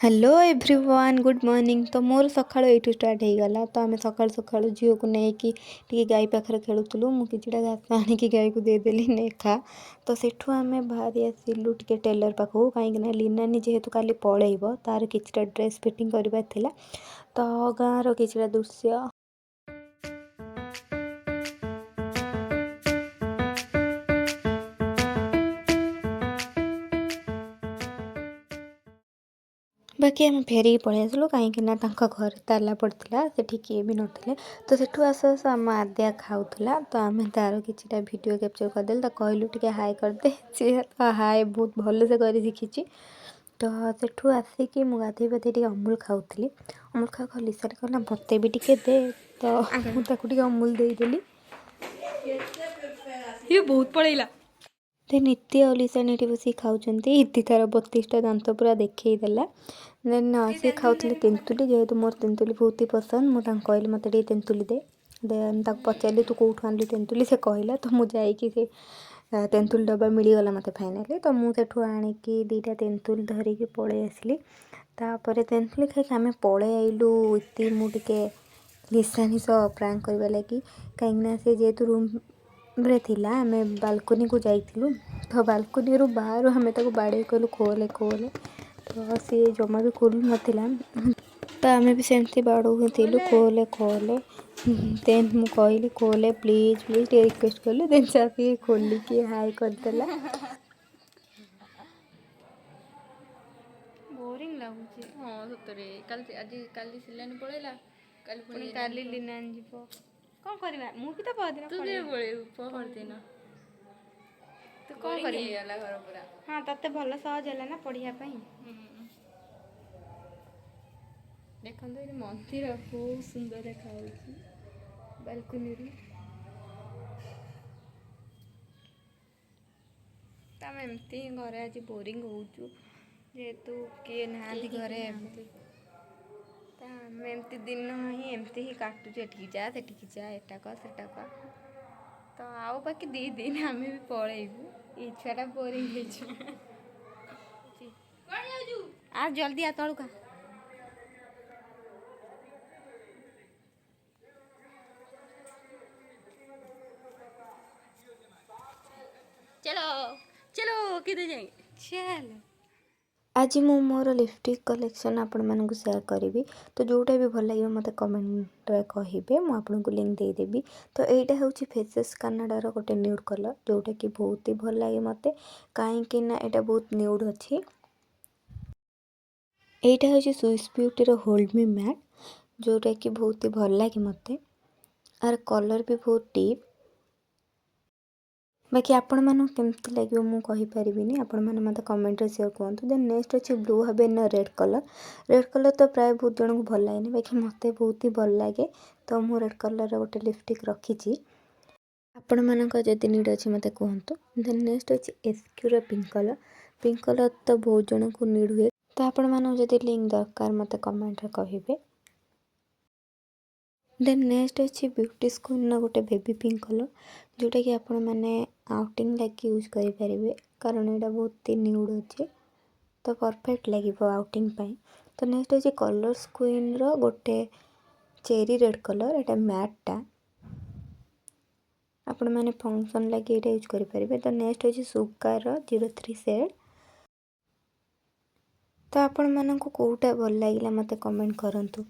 Hello everyone good morning. तो मोर सकाळ ये स्टार्ट हो गला। तो आम सकाल सकाल झील को लेकिन टी गाई पाखे खेलुलू। मुझे घास आणिकी गाई को देदेली ने खा। तो सेठू आम बाहरी आसिलु टे टेलर पाखु कहीं लीनानी जेहेतु काली पलैब तार किसी ड्रेस फिटिंग करवार थिला। तो गाँव किसी दृश्य बाकी आम फेरिक पलि आसलु कहीं घर ताला पड़ता से किए भी नथिले। तो सेठू आस आस आम आद्या खाऊला। तो आम तार कि वीडियो कैप्चर करदे तो कहलु टे हाई करदे सी तो हाई बहुत भल से कर शिखी। तो सेठू आसिकी मु गाधे पाधे टे अमूल खाऊली। अमूल खा लिसारे कहला मत भी टे दे। तो मुझे अमूल देदेली। ये बहुत पड़ेगा नीति और लिसानी बस खाऊँ। इति तार 32टा दांत पूरा देखईदेला। देन सी खाऊले तेंतुली जेहेतु मोर तेंतुली बहुत ही पसंद। मुझे कहली मत तेंतुली दे। देन पचारि तू कौटू आनी तेंतुली से कहला। तो मुझे से तेंतुल डब्बा मिलगला मत फाइनाली। तो मुझे आणिकी 2टा तेंतुल धरिकी पलि आसली। तापर तेंतुली खाई आम पलि आइलु इति मुझे लिसानी सह प्रांक करवा लगी कहीं से जेहेतु रूम रे थिला आम बालकनी को जाइलु। तो बालकनी रू बाहर आम बाड़े कहलु खोले खोले। तो सी जमा भी खोलु नाला। तो आम भी सेमती बाड़ू खोले खोले। देन मु कहली खोले प्लीज प्लीज टे रिक्वेस्ट कलु। देन से खोलिकी हाई करदेला। बोरिंग लगुच। हाँ सतरे काली सिलानी पड़ेगा काली लीनानी जीव कौन करवा मुझे तो पहदिन पहरदिन तू कौन कर घर पूरा। हाँ तते भल सहज है ना पढ़ाई। देखो ये मंदिर बहुत सुंदर देखा बालकनी आम एमती घरे आज बोरिंग हो जेहेतु किए ना घरे एमती। तो आम एमती दिन ही काटुचे एटिकी जा सेटिकी जा एटा कर सेटा कर। तो आउ बाकी 2 दिन आम भी पलैबू। ये छुआटा बोरिंग आ जल्दी आ तलू का चलो चलो किधर जाएंगे चल। आज मु मोर लिपस्टिक कलेक्शन आपण मानक शेयर करी। तो जोटा भी भल लगे मत कमेंट कहे मुझे लिंक देदेवी। तो यहाँ हूँ फेसेस कनाडार गोटे न्यूड कलर जोटा कि बहुत ही भल लगे मत कहीं यहाँ बहुत न्यूड अच्छी। यहाँ हूँ Swiss beauty hold me matte जोटा कि बहुत ही भल लगे मत यार कलर भी बहुत डीप। बाकी आपण मानू केमती लगे मु कहि परिबिनी आपण माने मते कमेंट रे शेयर करंतु। देन नेक्स्ट अछि ब्लू हेवन रेड कलर तो प्राय बहुत जन को भल लागेनी बाकी मते बहुत ही भल लागे। तो मु रेड कलर गोटे लिपस्टिक रखी आपण मानक जदि नीड अछि मते कहंतु। देन नेक्स्ट अछि एसक्यू पिंक कलर तो बहुत जन को नीड हुए। तो आपण मानक जदि लिंक दरकार मते कमेंट रे कहिबे। देन नेक्स्ट अच्छी ब्यूटी स्कूल गोटे बेबी पिंक कलर जोटा कि आपण मैंने आउटिंग लगे यूज करें कारण यहाँ बहुत ही न्यूड अच्छे। तो परफेक्ट लगे आउटिंग पाई। तो नेक्स्ट अच्छे कलर स्क्वीन गोटे चेरी रेड कलर यहाँ मैटा आपण मैंने फंक्शन लगे ये यूज करें। तो नेक्स्ट अच्छे सुगार 03 सेड। तो आपण मानक कोटा भल लगे मत कमेंट करंतु।